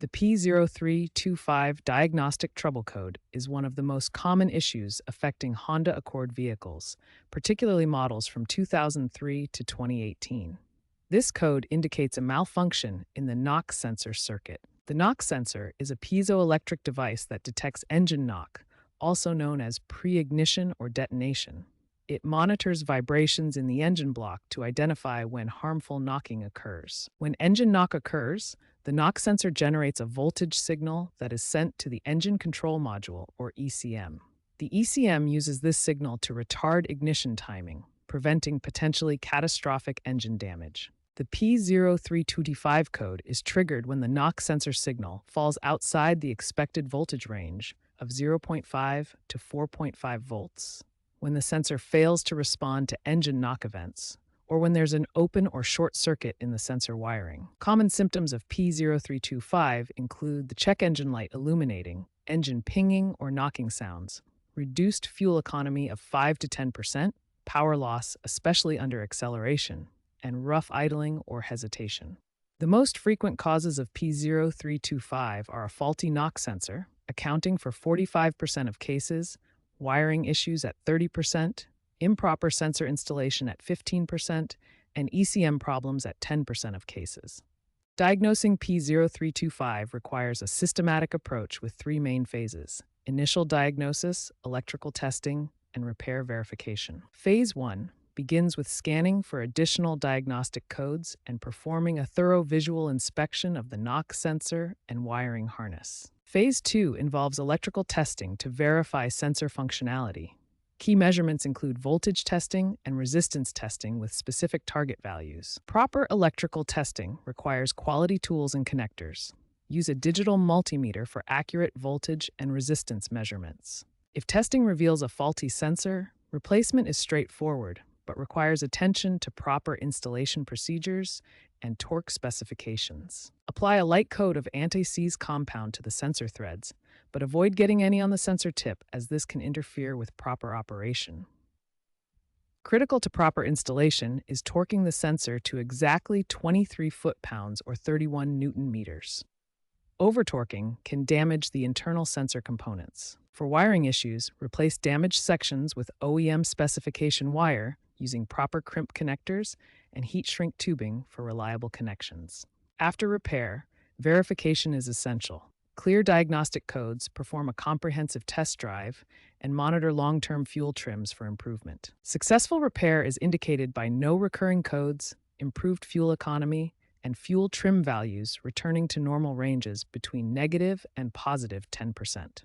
The P0325 diagnostic trouble code is one of the most common issues affecting Honda Accord vehicles, particularly models from 2003 to 2018. This code indicates a malfunction in the knock sensor circuit. The knock sensor is a piezoelectric device that detects engine knock, also known as pre-ignition or detonation. It monitors vibrations in the engine block to identify when harmful knocking occurs. When engine knock occurs, the knock sensor generates a voltage signal that is sent to the engine control module, or ECM. The ECM uses this signal to retard ignition timing, preventing potentially catastrophic engine damage. The P0325 code is triggered when the knock sensor signal falls outside the expected voltage range of 0.5 to 4.5 volts, when the sensor fails to respond to engine knock events, or when there's an open or short circuit in the sensor wiring. Common symptoms of P0325 include the check engine light illuminating, engine pinging or knocking sounds, reduced fuel economy of 5 to 10%, power loss, especially under acceleration, and rough idling or hesitation. The most frequent causes of P0325 are a faulty knock sensor, accounting for 45% of cases, wiring issues at 30%, improper sensor installation at 15%, and ECM problems at 10% of cases. Diagnosing P0325 requires a systematic approach with three main phases: initial diagnosis, electrical testing, and repair verification. Phase 1 begins with scanning for additional diagnostic codes and performing a thorough visual inspection of the knock sensor and wiring harness. Phase 2 involves electrical testing to verify sensor functionality. Key measurements include voltage testing and resistance testing with specific target values. Proper electrical testing requires quality tools and connectors. Use a digital multimeter for accurate voltage and resistance measurements. If testing reveals a faulty sensor, replacement is straightforward, but requires attention to proper installation procedures and torque specifications. Apply a light coat of anti-seize compound to the sensor threads, but avoid getting any on the sensor tip, as this can interfere with proper operation. Critical to proper installation is torquing the sensor to exactly 23 foot-pounds or 31 newton meters. Over-torquing can damage the internal sensor components. For wiring issues, replace damaged sections with OEM specification wire using proper crimp connectors and heat shrink tubing for reliable connections. After repair, verification is essential. Clear diagnostic codes, perform a comprehensive test drive, and monitor long-term fuel trims for improvement. Successful repair is indicated by no recurring codes, improved fuel economy, and fuel trim values returning to normal ranges between negative and positive 10%.